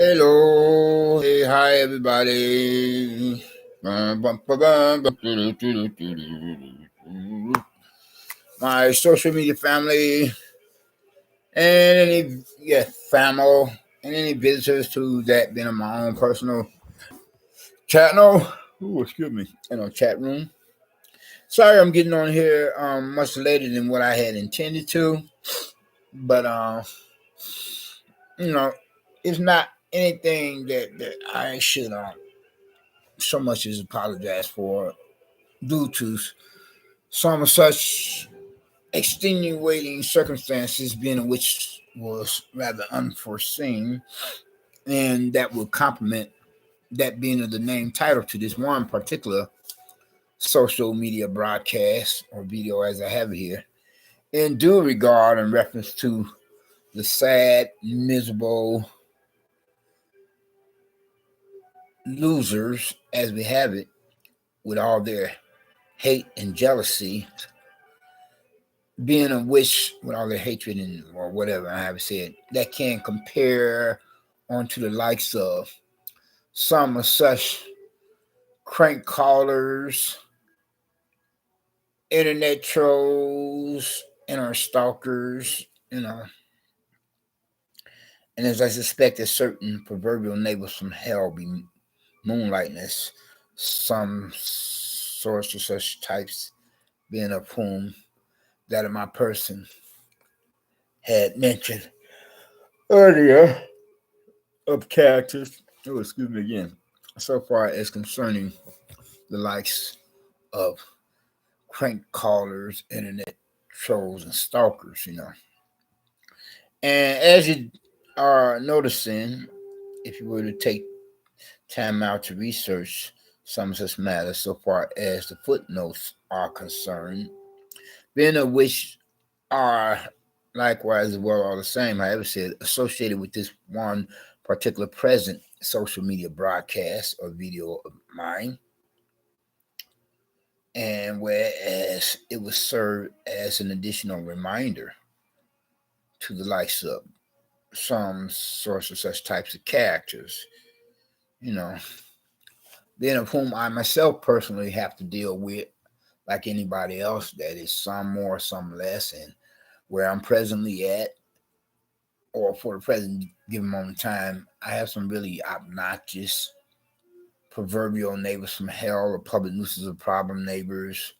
Hello, hey, hi everybody. My social media family and any family and any visitors to that been in my own personal chat no. Ooh, excuse me, chat room. Sorry, I'm getting on here much later than what I had intended to, but you know, it's not anything that I should so much as apologize for due to some such extenuating circumstances being in which was rather unforeseen and that would complement that being of the name title to this one particular social media broadcast or video as I have it here in due regard and reference to the sad, miserable losers as we have it with all their hate and jealousy being a wish with all their hatred and or whatever I have said that can compare onto the likes of some of such crank callers, internet trolls, and our stalkers, and as I suspect that certain proverbial neighbors from hell be moonlighting as some sorts of such types being of whom that of my person had mentioned earlier of characters. Oh, excuse me again. So far as concerning the likes of crank callers, internet trolls, and stalkers. And as you are noticing, if you were to take time out to research some such matters so far as the footnotes are concerned, being of which are likewise as well all the same, I ever said, associated with this one particular present social media broadcast or video of mine. And whereas it was served as an additional reminder to the likes of some sorts of such types of characters, you know, then of whom I myself personally have to deal with, like anybody else, that is some more, some less, and where I'm presently at, or for the present given moment in time, I have some really obnoxious proverbial neighbors from hell or public nuisance or problem neighbors.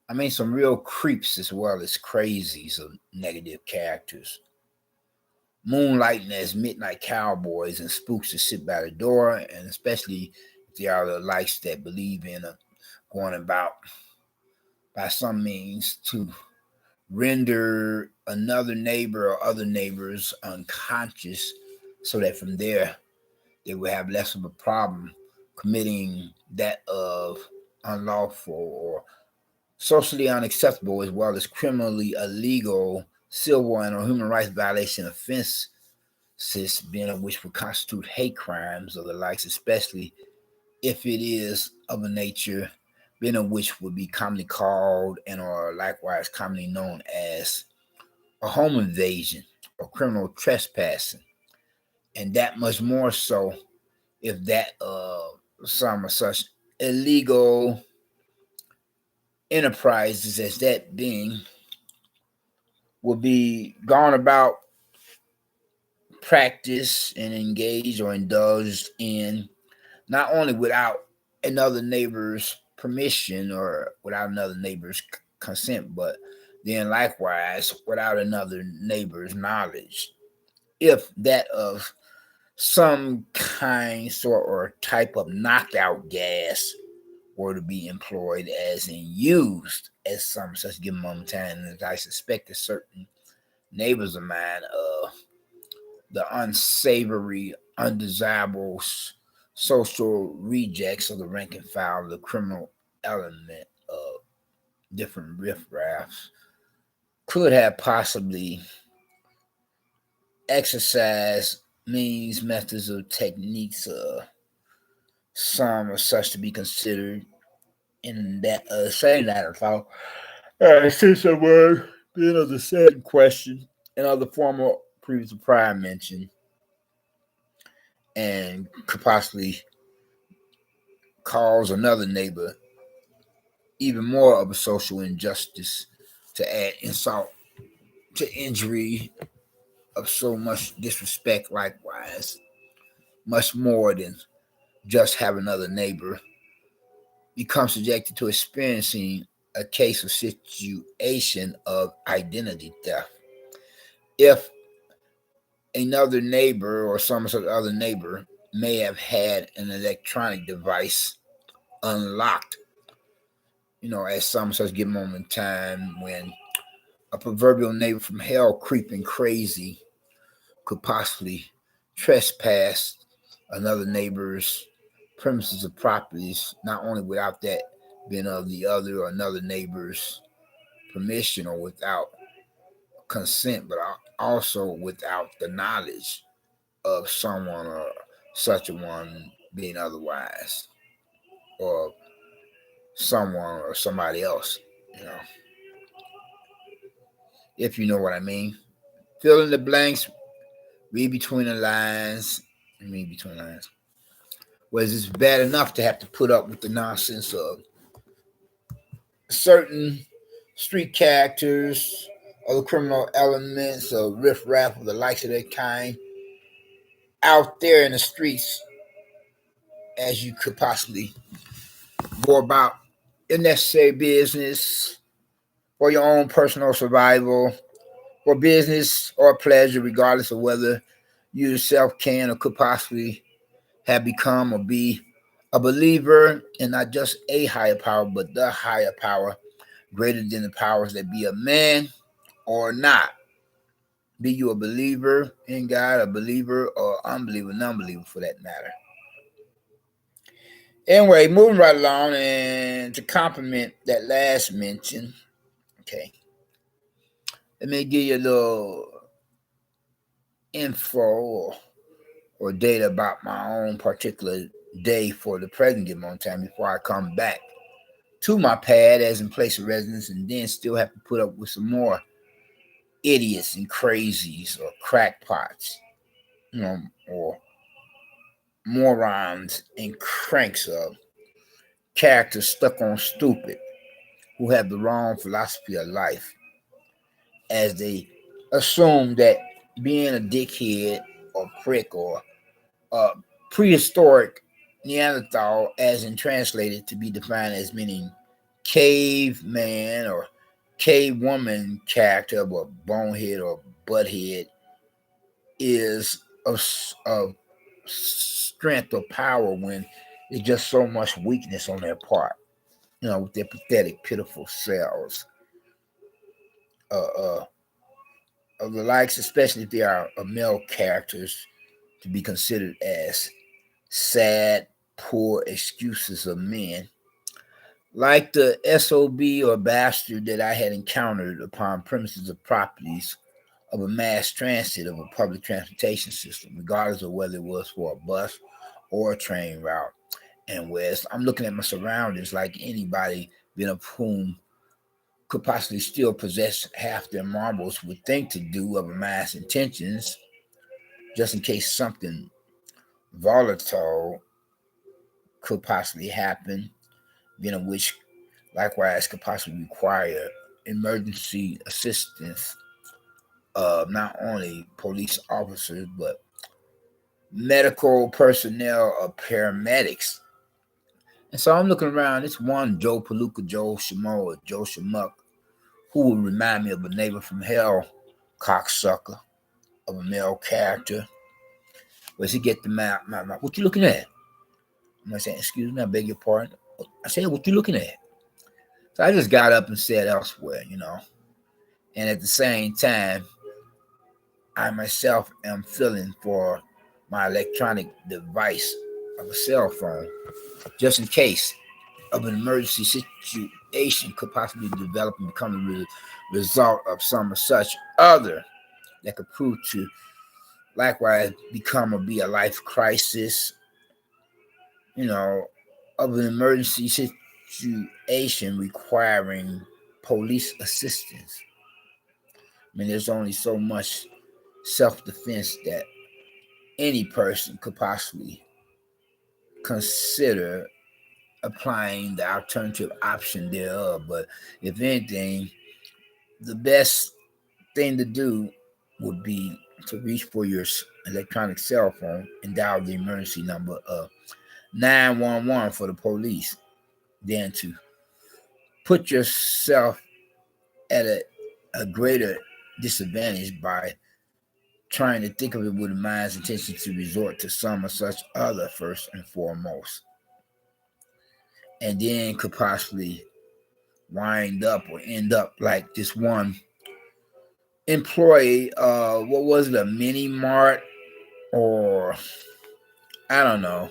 I mean, some real creeps as well as crazies of negative characters. Moonlighting as midnight cowboys and spooks that sit by the door, and especially if they are the likes that believe in going about by some means to render another neighbor or other neighbors unconscious so that from there they will have less of a problem committing that of unlawful or socially unacceptable as well as criminally illegal civil and or human rights violation offenses being of which would constitute hate crimes or the likes, especially if it is of a nature being of which would be commonly called and or likewise commonly known as a home invasion or criminal trespassing. And that much more so if that some of such illegal enterprises as that being will be gone about practice and engaged or indulged in not only without another neighbor's permission or without another neighbor's consent, but then likewise without another neighbor's knowledge. If that of some kind, sort, or type of knockout gas were to be employed as in used as some such given moment in time, and I suspect that certain neighbors of mine the unsavory, undesirable social rejects of the rank and file, the criminal element of different riffraffs, could have possibly exercised means, methods, or techniques, some are such to be considered in that saying that I thought since the word being of the same question and of the former previous prior mentioned and could possibly cause another neighbor even more of a social injustice, to add insult to injury, of so much disrespect, likewise, much more than just have another neighbor become subjected to experiencing a case or situation of identity theft. If another neighbor or some sort of other neighbor may have had an electronic device unlocked, at some such given moment in time, when a proverbial neighbor from hell creeping crazy could possibly trespass another neighbor's premises or properties, not only without that being of the other or another neighbor's permission or without consent, but also without the knowledge of someone or such a one being otherwise, or someone or somebody else, you know, if you know what I mean. Fill in the blanks, read between the lines, read between the lines. Was it's bad enough to have to put up with the nonsense of certain street characters, other criminal elements, or riffraff of the likes of that kind out there in the streets, as you could possibly go about your necessary business for your own personal survival, for business or pleasure, regardless of whether you yourself can or could possibly have become or be a believer in not just a higher power, but the higher power greater than the powers that be of man or not. Be you a believer in God, a believer or unbeliever, non-believer for that matter. Anyway, moving right along, and to complement that last mention, okay, let me give you a little info or data about my own particular day for the present given on time before I come back to my pad as in place of residence, and then still have to put up with some more idiots and crazies or crackpots, or morons and cranks of characters stuck on stupid who have the wrong philosophy of life, as they assume that being a dickhead or prick or a prehistoric Neanderthal, as in translated to be defined as meaning caveman or cavewoman character of a bonehead or butthead, is of strength or power when it's just so much weakness on their part, with their pathetic, pitiful selves. Of the likes, especially if they are male characters, to be considered as sad, poor excuses of men, like the SOB or bastard that I had encountered upon premises of properties of a mass transit of a public transportation system, regardless of whether it was for a bus or a train route. And whereas I'm looking at my surroundings like anybody, being of whom could possibly still possess half their marbles would think to do of a mass intentions, just in case something volatile could possibly happen, being of which likewise could possibly require emergency assistance of not only police officers but medical personnel or paramedics. And so I'm looking around. It's one Joe Palooka, Joe Schmo, or Joe Schmuck, who would remind me of a neighbor from hell, cocksucker of a male character. Where's he get the mouth? What you looking at? I'm saying, excuse me, I beg your pardon. I said, what you looking at? So I just got up and said elsewhere, And at the same time, I myself am feeling for my electronic device of a cell phone, just in case of an emergency situation could possibly develop and become a result of some or such other that could prove to likewise become or be a life crisis, of an emergency situation requiring police assistance. I mean, there's only so much self-defense that any person could possibly consider applying the alternative option thereof. But if anything, the best thing to do would be to reach for your electronic cell phone and dial the emergency number of 911 for the police, then to put yourself at a greater disadvantage by trying to think of it with a mind's intention to resort to some or such other first and foremost, and then could possibly wind up or end up like this one employee, what was it, a mini mart, or I don't know,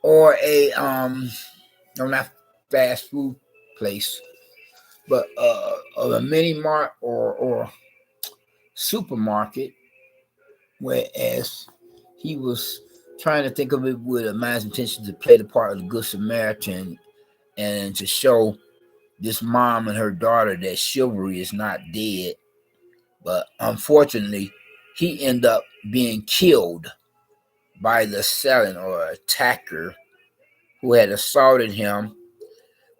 or a no, not fast food place, but of a mini mart or supermarket, whereas he was trying to think of it with a mind's intention to play the part of the Good Samaritan and to show this mom and her daughter that chivalry is not dead. But unfortunately, he ended up being killed by the assailant or attacker who had assaulted him,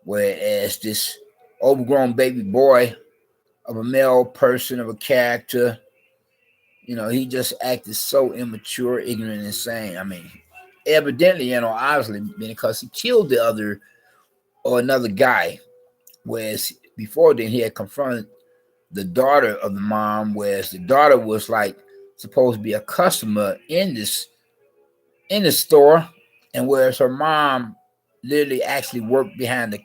whereas this overgrown baby boy of a male person of a character, he just acted so immature, ignorant, and insane. I mean, evidently, obviously, because he killed the other or another guy, whereas before then he had confronted the daughter of the mom, whereas the daughter was like supposed to be a customer in the store, and whereas her mom literally actually worked behind the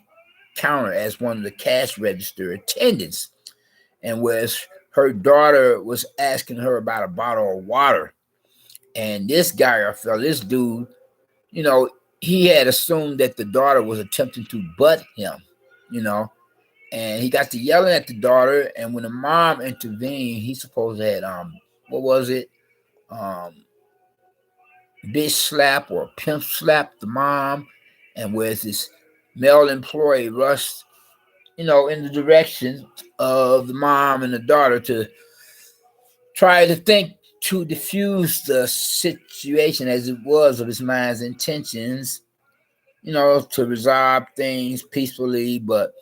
counter as one of the cash register attendants, and whereas her daughter was asking her about a bottle of water, and this guy or fella, this dude, he had assumed that the daughter was attempting to butt him, you know, and he got to yelling at the daughter, and when the mom intervened, he supposed to had what was it, um bitch slap or pimp slap the mom, and whereas this male employee rushed, in the direction of the mom and the daughter to try to think to diffuse the situation as it was of his mind's intentions, to resolve things peacefully, but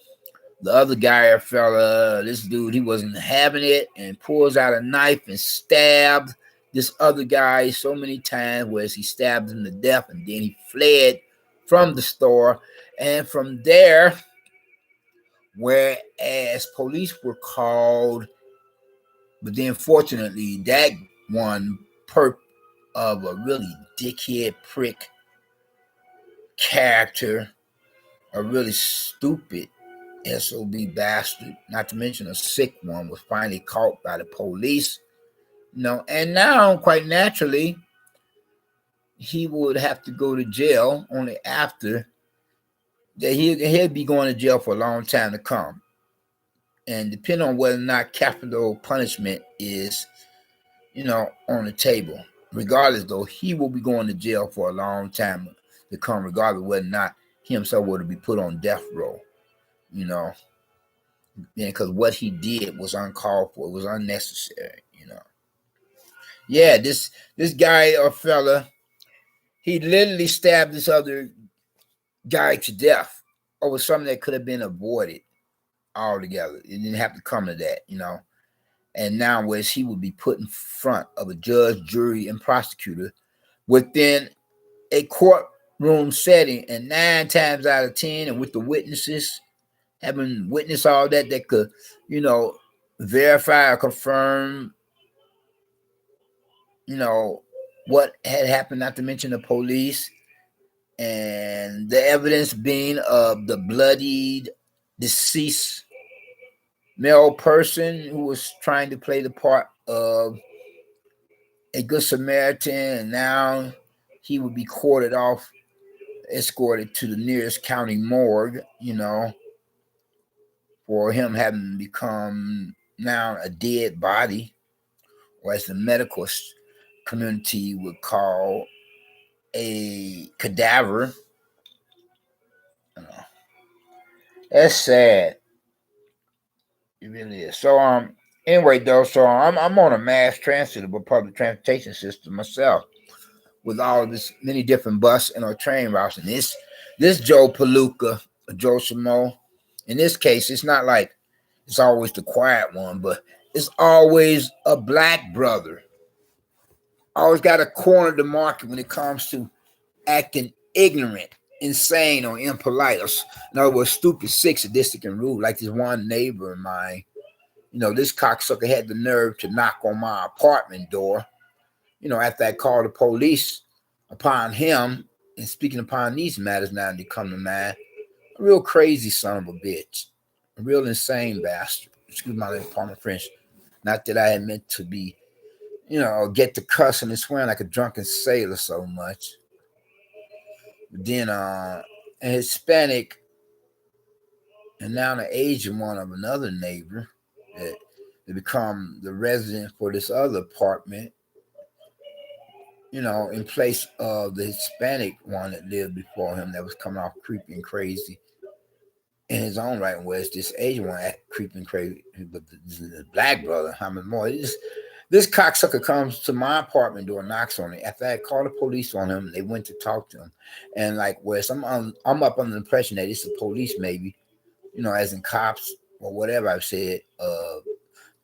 the other guy or fella, this dude, he wasn't having it and pulls out a knife and stabbed this other guy so many times, whereas he stabbed him to death, and then he fled from the store. And from there, whereas police were called, but then fortunately, that one perp of a really dickhead prick character, a really stupid SOB bastard, not to mention a sick one, was finally caught by the police. And now, quite naturally, he would have to go to jail only after that he'll be going to jail for a long time to come. And depending on whether or not capital punishment is, on the table. Regardless, though, he will be going to jail for a long time to come, regardless of whether or not he himself were to be put on death row. Because what he did was uncalled for, it was unnecessary. Yeah, this guy or fella, he literally stabbed this other guy to death over something that could have been avoided altogether. It didn't have to come to that, And now, whereas he would be put in front of a judge, jury, and prosecutor within a courtroom setting, and 9 times out of 10, and with the witnesses having witnessed all that could, verify or confirm, what had happened, not to mention the police, and the evidence being of the bloodied, deceased male person who was trying to play the part of a good Samaritan, and now he would be quartered off, escorted to the nearest county morgue, for him having become now a dead body, or as the medical community would call a cadaver. That's sad. It really is. So anyway though, so I'm on a mass transit or public transportation system myself. with all of this many different bus and or train routes. And this Joe Palooka, Joe Schmo, in this case, it's not like it's always the quiet one, but it's always a black brother. Always got to corner the market when it comes to acting ignorant, insane, or impolite. Or, in other words, stupid, sick, sadistic, and rude. Like this one neighbor of mine. This cocksucker had the nerve to knock on my apartment door. After I called the police upon him, and speaking upon these matters now they come to mind, a real crazy son of a bitch, a real insane bastard. Excuse my apartment French. Not that I had meant to be, get to cussing and swearing like a drunken sailor so much. But then a Hispanic and now the Asian one of another neighbor that become the resident for this other apartment, in place of the Hispanic one that lived before him that was coming off creepy and crazy in his own right, whereas this Asian one act creeping crazy, but the black brother, how much more? This cocksucker comes to my apartment door, knocks on it. After I called the police on him, they went to talk to him. And like, whereas I'm up under the impression that it's the police maybe, as in cops or whatever I've said,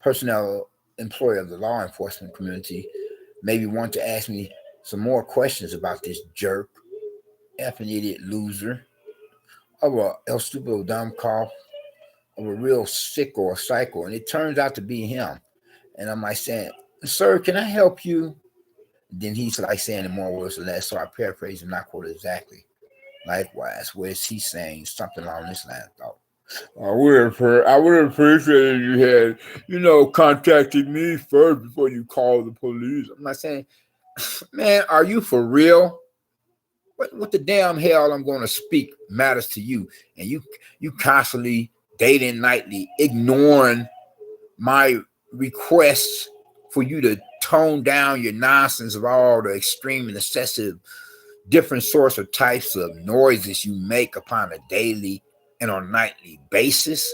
personnel employee of the law enforcement community, maybe want to ask me some more questions about this jerk, effing idiot loser, of a stupid or dumb cough, of a real sick or a psycho. And it turns out to be him. And I'm like saying, sir, can I help you? Then he's like saying in more words or less. So I paraphrase and not quote exactly. Likewise, where's he saying something along this line? I thought, I would have appreciated you had, contacted me first before you called the police. I'm not saying, man, are you for real? What the damn hell I'm going to speak matters to you? And you constantly, day and nightly, ignoring my requests for you to tone down your nonsense of all the extreme and excessive different sorts of types of noises you make upon a daily and on nightly basis.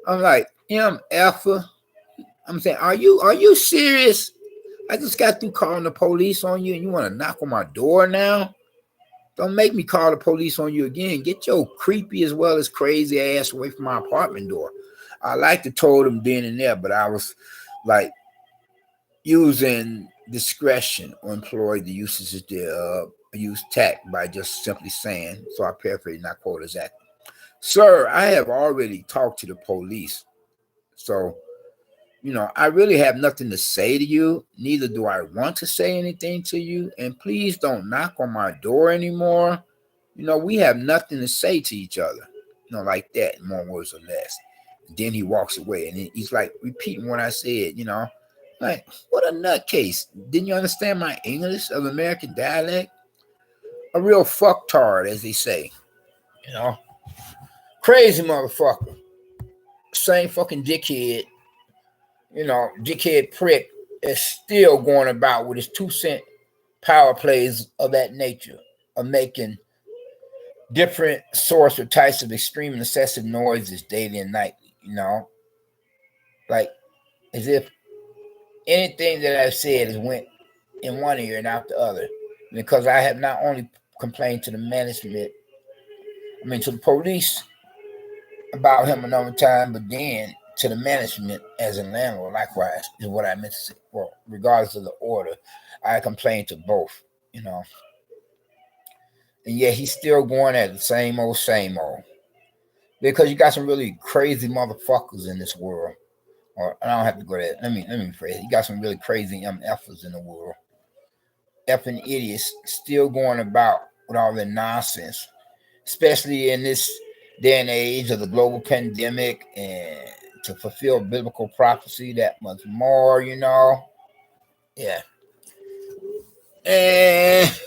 I'm like, MFer. I'm saying, are you serious? I just got through calling the police on you and you want to knock on my door now? Don't make me call the police on you again. Get your creepy as well as crazy ass away from my apartment door. I like to told him then and there, but I was like using discretion or employed the usages thereof, use tact by just simply saying, so I paraphrase, not quote exactly. Sir, I have already talked to the police. So, I really have nothing to say to you. Neither do I want to say anything to you. And please don't knock on my door anymore. We have nothing to say to each other. Like that, in more words or less. And then he walks away and he's like repeating what I said, like, what a nutcase. Didn't you understand my English of American dialect? A real fucktard, as they say. Crazy motherfucker. Same fucking dickhead. Dickhead prick is still going about with his 2-cent power plays of that nature, of making different sorts or types of extreme and excessive noises daily and nightly, like as if anything that I've said has went in one ear and out the other. Because I have not only complained to the management, to the police about him another time, but then to the management as a landlord, likewise, is what I meant to say. Well, regardless of the order, I complained to both, And yet he's still going at the same old. Because you got some really crazy motherfuckers in this world. Or I don't have to go there. Let me phrase it. You got some really crazy MFers in the world. Effing idiots still going about with all their nonsense. Especially in this day and age of the global pandemic and to fulfill biblical prophecy that much more, Yeah. And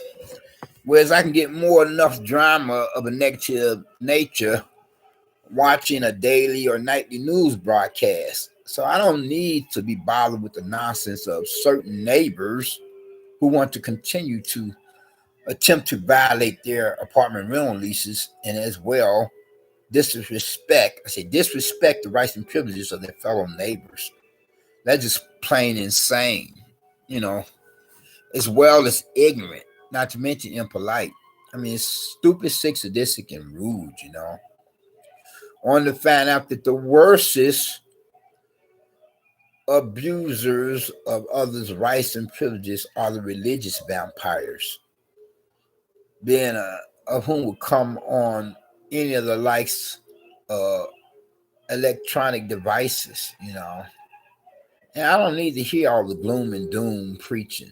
whereas I can get more than enough drama of a negative nature watching a daily or nightly news broadcast. So I don't need to be bothered with the nonsense of certain neighbors who want to continue to attempt to violate their apartment rental leases and as well disrespect the rights and privileges of their fellow neighbors. That's just plain insane, as well as ignorant. not to mention impolite. I mean, it's stupid, sick, sadistic, and rude, Only to find out that the worstest abusers of others' rights and privileges are the religious vampires, being of whom will come on any of the likes uh electronic devices. And I don't need to hear all the gloom and doom preaching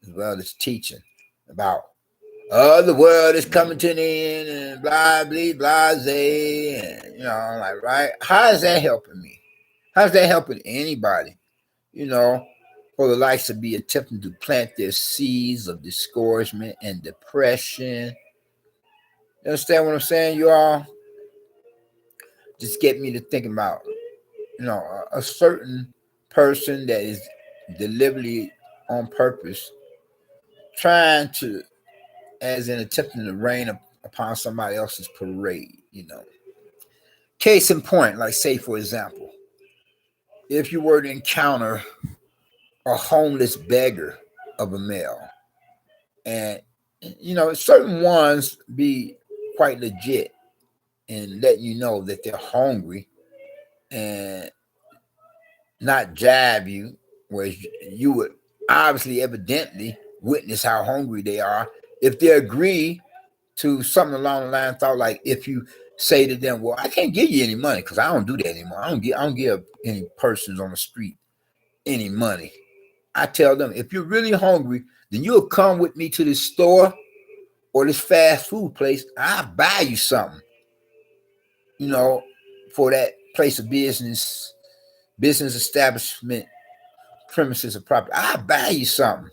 as well as teaching about the world is coming to an end and blah blah blah and like, right? How is that helping me? How's that helping anybody? For the likes to be attempting to plant their seeds of discouragement and depression. You understand what I'm saying, you all? Just get me to thinking about, a certain person that is deliberately on purpose trying to, as in attempting to rain upon somebody else's parade. Case in point, like say, for example, if you were to encounter a homeless beggar of a male, and certain ones be quite legit in letting you know that they're hungry and not jab you, whereas you would obviously, evidently witness how hungry they are. If they agree to something along the line, thought like, if you say to them, "Well, I can't give you any money because I don't do that anymore. I don't give any persons on the street any money." I tell them, if you're really hungry, then you'll come with me to this store or this fast food place. I'll buy you something, for that place of business establishment, premises of property. I'll buy you something.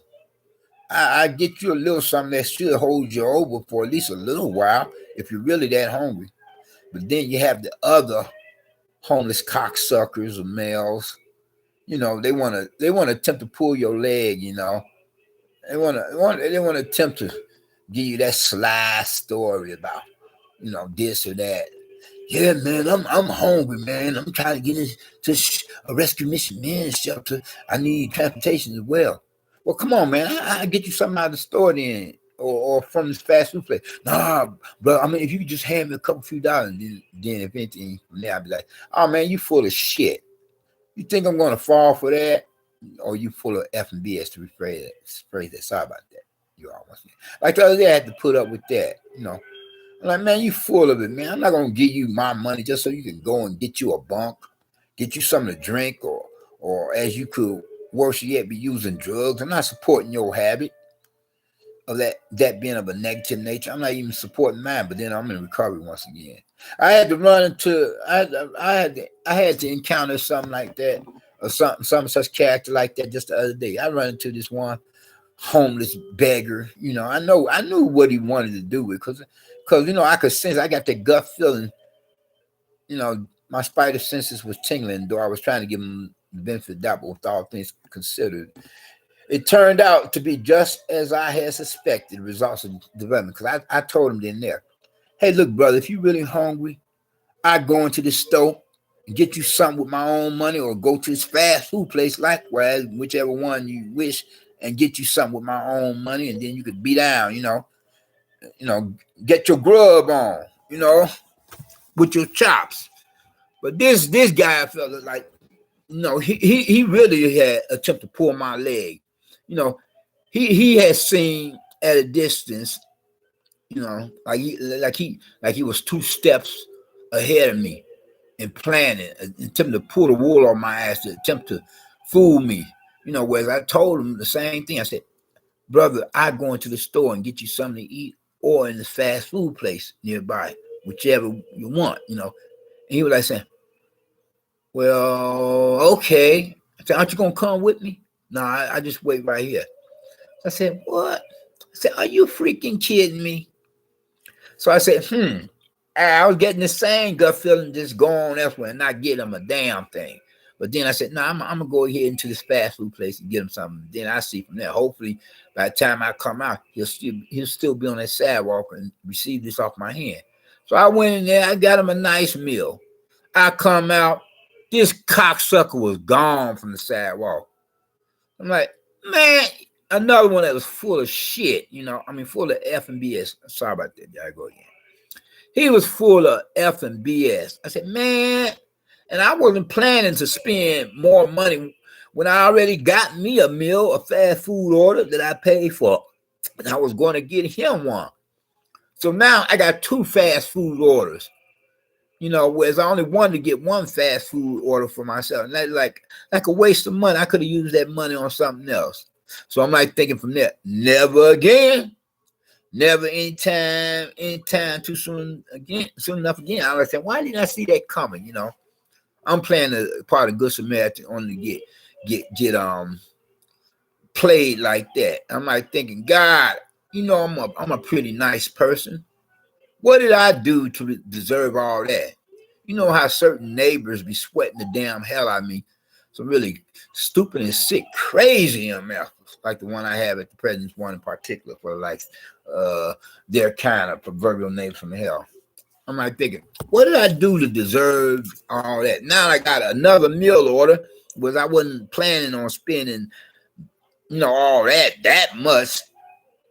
I get you a little something that should hold you over for at least a little while if you're really that hungry. But then you have the other homeless cocksuckers or males. They want to attempt to pull your leg. They want to attempt to give you that sly story about this or that. Yeah, man, I'm hungry, man. I'm trying to get into a rescue mission men's shelter. I need transportation as well. Well, come on, man. I get you something out of the store then, or from this fast food place. Nah, bro. I mean, if you could just hand me a couple few dollars, then if anything, from there I'd be like, oh man, you full of shit. You think I'm gonna fall for that, or you full of F and BS to rephrase that? Sorry about that. You all want like the other day, I had to put up with that. I'm like, man, you full of it, man. I'm not gonna give you my money just so you can go and get you a bunk, get you something to drink, or as you could worse yet, be using drugs. I'm not supporting your habit of that being of a negative nature. I'm not even supporting mine, but then I'm in recovery once again. I had to run into I had to encounter something like that, or some such character like that just the other day. I run into this one homeless beggar. I knew what he wanted to do with, because I could sense, I got that gut feeling. My spider senses was tingling, though I was trying to give him the benefit of the doubt, but with all things considered, it turned out to be just as I had suspected. Results of development, because I told him then there, hey, look, brother, if you're really hungry, I go into the store and get you something with my own money, or go to this fast food place, likewise, whichever one you wish, and get you something with my own money, and then you could be down, get your grub on, with your chops. But this guy, I felt like, he really had attempted to pull my leg. He had seen at a distance, like he was 2 steps ahead of me and planning, attempting to pull the wool on my ass, to attempt to fool me. Whereas I told him the same thing. I said, brother, I go into the store and get you something to eat, or in the fast food place nearby, whichever you want, And he was like saying, well, okay. I said, aren't you going to come with me? No, I just wait right here. I said, what? I said, are you freaking kidding me? So I said, I was getting the same gut feeling, just go on elsewhere and not get him a damn thing. But then I said, no, I'm going to go ahead into this fast food place and get him something. Then I see from there. Hopefully, by the time I come out, he'll still be on that sidewalk and receive this off my hand. So I went in there. I got him a nice meal. I come out. This cocksucker was gone from the sidewalk. I'm like, man, another one that was full of shit, you know. I mean, full of F and BS. Sorry about that. There I go again. He was full of F and BS. I said, man, and I wasn't planning to spend more money when I already got me a meal, a fast food order that I paid for, and I was going to get him one. So now I got two fast food orders, you know, whereas I only wanted to get one fast food order for myself. And that's like a waste of money. I could have used that money on something else. So I'm like thinking from there, never again. Never anytime too soon again, soon enough again. I was saying, why didn't I see that coming? You know, I'm playing a part of Good Samaritan only to get played like that. I'm like thinking, God, you know, I'm a pretty nice person. What did I do to deserve all that? You know how certain neighbors be sweating the damn hell out of me. Some really stupid and sick, crazy MFs, like the one I have at the President's one in particular for like their kind of proverbial neighbors from hell. I'm like thinking, what did I do to deserve all that? Now I got another meal order, because I wasn't planning on spending, you know, all that much.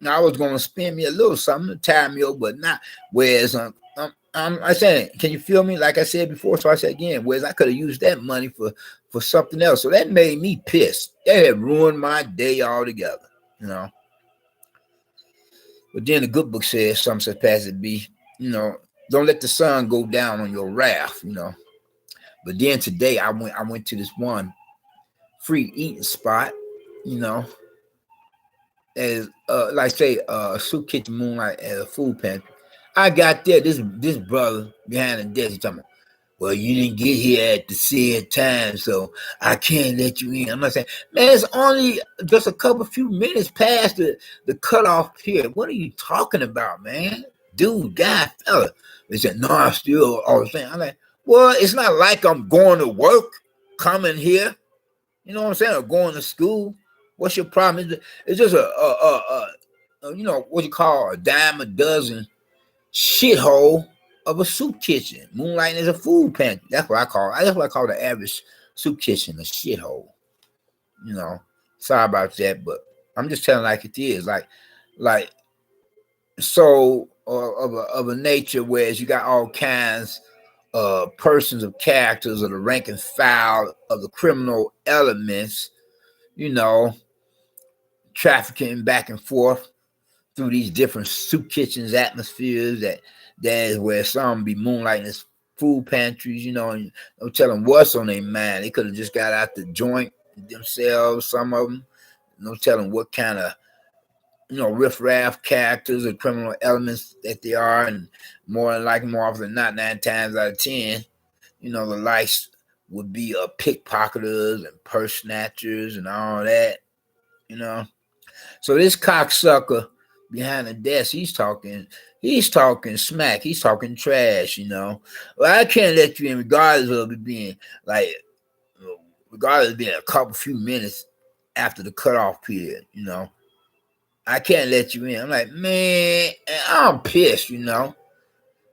I was going to spend me a little something, a time meal, but not. Whereas I said, can you feel me? Like I said before, so I said again, whereas I could have used that money for something else. So that made me pissed. That had ruined my day altogether, you know. But then the good book says, some such passage be, you know, don't let the sun go down on your wrath, you know. But then today I went to this one free eating spot, you know, as like say a soup kitchen, Moonlight, as a food pantry. I got there. This brother behind the desk, he talking about, well, you didn't get here at the said time, so I can't let you in. I'm not saying, man, it's only just a few minutes past the cutoff period. What are you talking about, man? Dude, guy, fella. They said, no, I'm still all the same. I'm like, well, it's not like I'm going to work, coming here. You know what I'm saying? Or going to school. What's your problem? It's just you know, what you call a dime a dozen shithole of a soup kitchen. Moonlight is a food pantry. That's what I call it. That's what I call the average soup kitchen, a shithole. You know, sorry about that, but I'm just telling like it is. Like so of a nature, whereas you got all kinds of persons of characters of the rank and file of the criminal elements, you know, trafficking back and forth through these different soup kitchens atmospheres that is where some be moonlighting as food pantries, you know, and don't tell them what's on their mind. They could have just got out the joint themselves, some of them. No telling what kind of, you know, riffraff characters or criminal elements that they are, and more often than not, 9 times out of 10, you know, the likes would be pickpocketers and purse snatchers and all that, you know. So this cocksucker behind the desk, he's talking smack, he's talking trash, you know. Well, I can't let you in regardless of it being like, regardless of being a few minutes after the cutoff period, you know. I can't let you in. I'm like, man, I'm pissed, you know.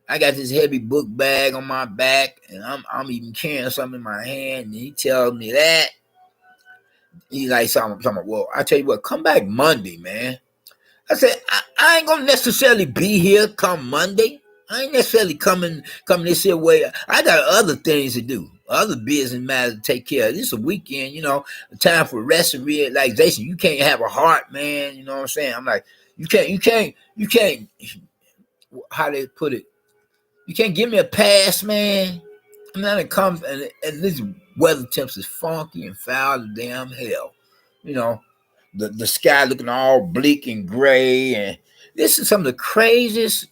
I got this heavy book bag on my back, and I'm even carrying something in my hand, and he tells me that. He's like, something, well, I tell you what, come back Monday, man. I said, I ain't gonna necessarily be here come Monday. I ain't necessarily coming this here way. I got other things to do, other business matters to take care of. This is a weekend, you know, a time for rest and relaxation. You can't have a heart, man. You know what I'm saying? I'm like, you can't. How they put it? You can't give me a pass, man. I mean, it comes and this weather temps is funky and foul as damn hell. You know, the sky looking all bleak and gray, and this is some of the craziest.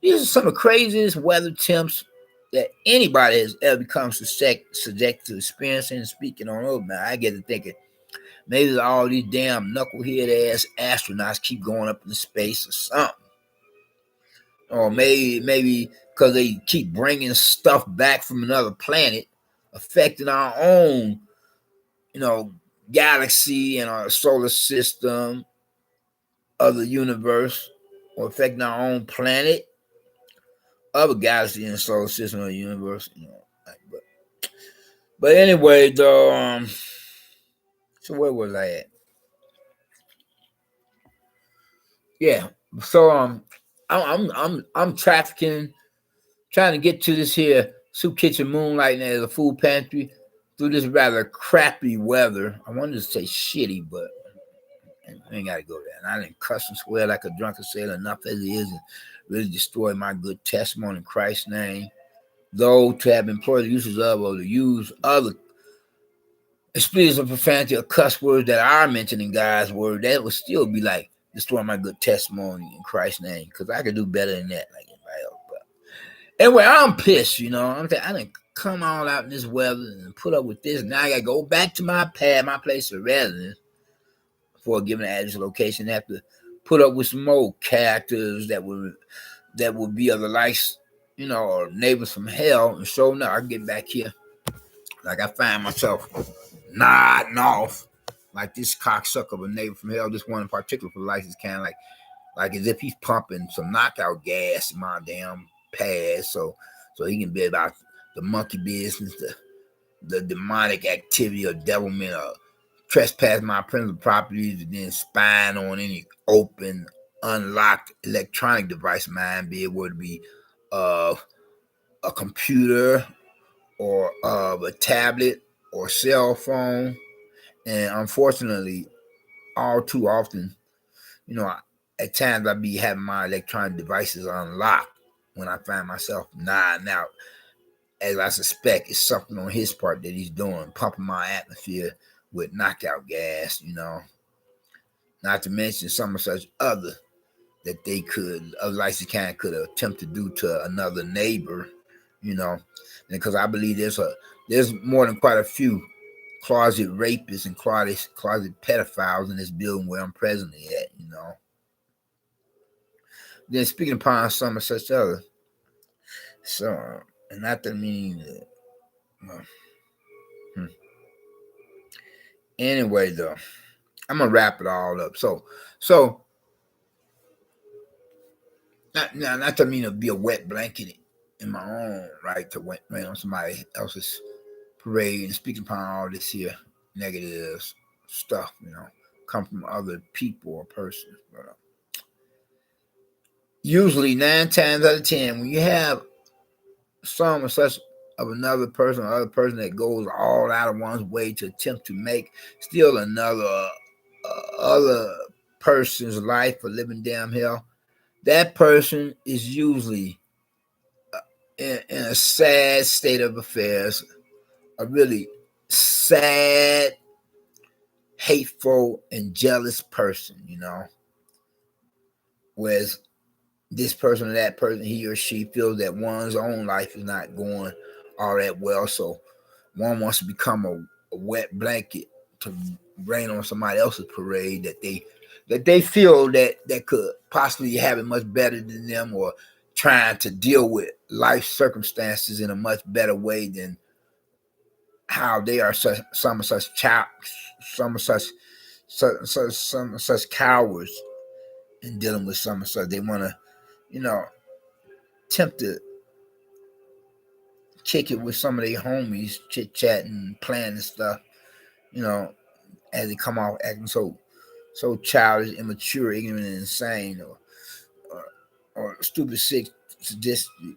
These are some of the craziest weather temps that anybody has ever become subject to experiencing and speaking on over. Now I get to thinking maybe all these damn knucklehead ass astronauts keep going up into space or something, or maybe because they keep bringing stuff back from another planet, affecting our own, you know, galaxy and our solar system of the universe, or affecting our own planet, other galaxy in the solar system of the universe, you know. But anyway, though, so where was I at? Yeah. So I'm trafficking, trying to get to this here soup kitchen moonlighting as a food pantry through this rather crappy weather. I wanted to say shitty, but I ain't got to go there. And I didn't cuss and swear like a drunken sailor enough as it is and really destroy my good testimony in Christ's name. Though to have employed the uses of or to use other experience of profanity or cuss words that are mentioned in God's word, that would still be like destroying my good testimony in Christ's name. Because I could do better than that, like anybody else. But anyway, I'm pissed, you know. I'm saying I didn't come all out in this weather and put up with this. Now I gotta go back to my pad, my place of residence, for a given address location. Have to put up with some more characters that would be other likes, you know, or neighbors from hell. And so now I get back here, like I find myself nodding off like this cocksucker of a neighbor from hell. This one in particular for license, kind of like as if he's pumping some knockout gas in my damn pad, so he can be about the monkey business, the demonic activity or devilment or trespass my principal properties and then spying on any open, unlocked electronic device of mine, be able to be a computer or a tablet or cell phone. And unfortunately, all too often, you know, at times I be having my electronic devices unlocked when I find myself nodding out, as I suspect it's something on his part that he's doing, pumping my atmosphere with knockout gas, you know. Not to mention some of such other that they could, of license kind could attempt to do to another neighbor, you know. And because I believe there's more than quite a few closet rapists and closet pedophiles in this building where I'm presently at, you know. Then speaking upon some of such other, so, and not to mean anyway though, I'm gonna wrap it all up. So not to mean to be a wet blanket in my own right to rain on somebody else's parade and speaking upon all this here negative stuff, you know, come from other people or persons. But usually 9 times out of 10, when you have some or such of another person or other person that goes all out of one's way to attempt to make still another other person's life a living damn hell, that person is usually in a sad state of affairs, a really sad, hateful, and jealous person, you know. Whereas this person or that person, he or she feels that one's own life is not going all that well, so one wants to become a wet blanket to rain on somebody else's parade that they feel that could possibly have it much better than them, or trying to deal with life circumstances in a much better way than how they are some of such cowards in dealing with some of such. They want to, you know, attempt to kick it with some of their homies, chit chatting, playing and stuff, you know, as they come off acting so childish, immature, ignorant, and insane, or stupid, sick, sadistic, you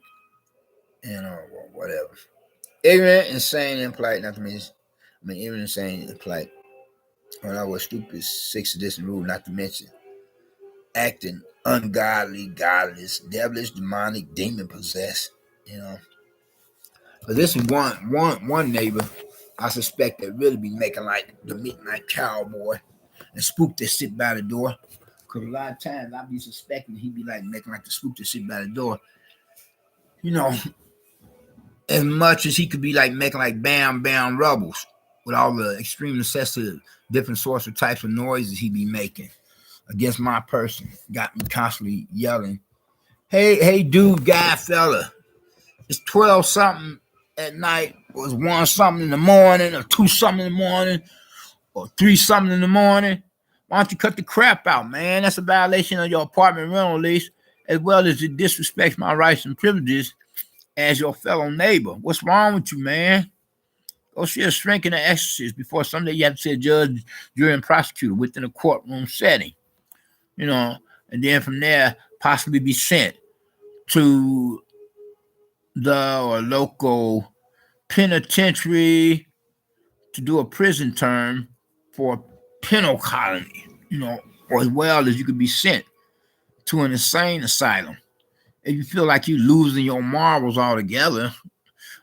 know, or whatever. Ignorant, insane, and polite. Not to mention, ignorant, insane, and polite. Or that was stupid, sick, sadistic, and rude. Not to mention acting ungodly, godless, devilish, demonic, demon possessed. You know. But this is one neighbor I suspect that really be making like the midnight cowboy and spook that sit by the door. Cause a lot of times I be suspecting he be like making like the spook that sit by the door. You know, as much as he could be like making like bam bam rubbles with all the extreme necessity, different sorts of types of noises he be making against my person. Got me constantly yelling, hey dude, guy fella, it's 12 something at night, or it's 1 something in the morning, or 2 something in the morning, or 3 something in the morning. Why don't you cut the crap out, man? That's a violation of your apartment rental lease, as well as it disrespects my rights and privileges as your fellow neighbor. What's wrong with you, man? Go see a shrink in the exorcist before someday you have to see a judge, jury, and prosecutor within a courtroom setting. You know, and then from there possibly be sent to the or local penitentiary to do a prison term for a penal colony, or as well as you could be sent to an insane asylum. If you feel like you're losing your marbles altogether,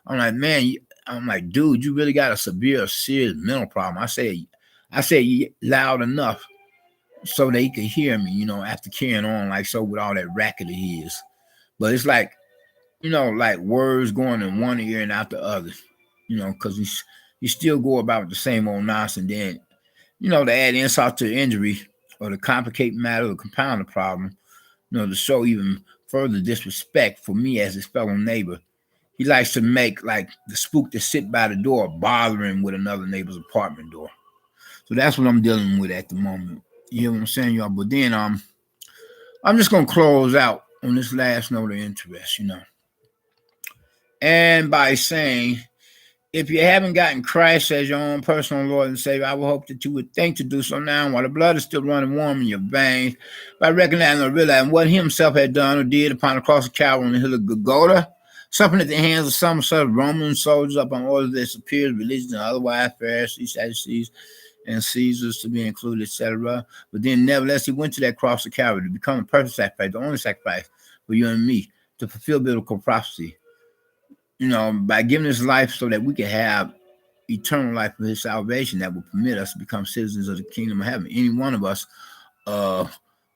I'm like, man, I'm like, dude, you really got a severe, serious mental problem. I say loud enough so they could hear me, after carrying on like so with all that racket of his. But it's like, like words going in one ear and out the other, because you still go about the same old nonsense. Then, to add insult to injury or to complicate matter or compound the problem, to show even further disrespect for me as his fellow neighbor. He likes to make like the spook that sit by the door bothering with another neighbor's apartment door. So that's what I'm dealing with at the moment. You hear what I'm saying, y'all? But then I'm just gonna close out on this last note of interest, and by saying, if you haven't gotten Christ as your own personal Lord and Savior, I would hope that you would think to do so now while the blood is still running warm in your veins, by recognizing or realizing what he himself had done or did upon the cross of Calvary on the hill of Golgotha, suffering at the hands of some sort of Roman soldiers upon orders of their superiors, religious and otherwise, Pharisees, Sadducees, and Caesars to be included, etc. But then, nevertheless, he went to that cross of Calvary to become a perfect sacrifice, the only sacrifice for you and me, to fulfill biblical prophecy. By giving his life so that we can have eternal life for his salvation that will permit us to become citizens of the kingdom of heaven. Any one of us,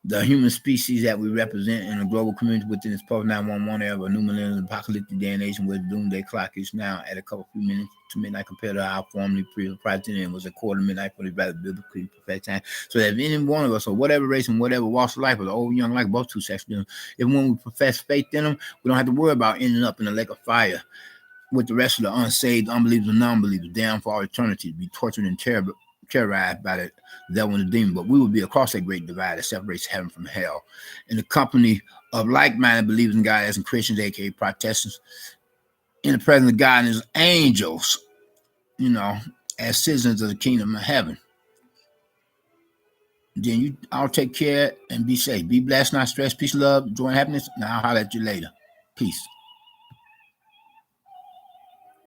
the human species that we represent in a global community within this post-911 era, a new millennium apocalyptic day and age where the doomsday clock is now at a couple few minutes to midnight compared to how formerly prior to then was a quarter midnight for the rather biblically perfect time. So that if any one of us, or whatever race and whatever walks of life, or the old, young, like both two sexes, if when we profess faith in them, we don't have to worry about ending up in a lake of fire with the rest of the unsaved, unbelievers, and non-believers, damned for all eternity, to be tortured and terrorized by the devil and the demon. But we will be across that great divide that separates heaven from hell, in the company of like-minded believers in God, as in Christians, aka Protestants, in the presence of God and his angels, as citizens of the kingdom of heaven. Then you all take care and be safe. Be blessed, not stressed. Peace, love, joy, and happiness. And I'll holler at you later. Peace.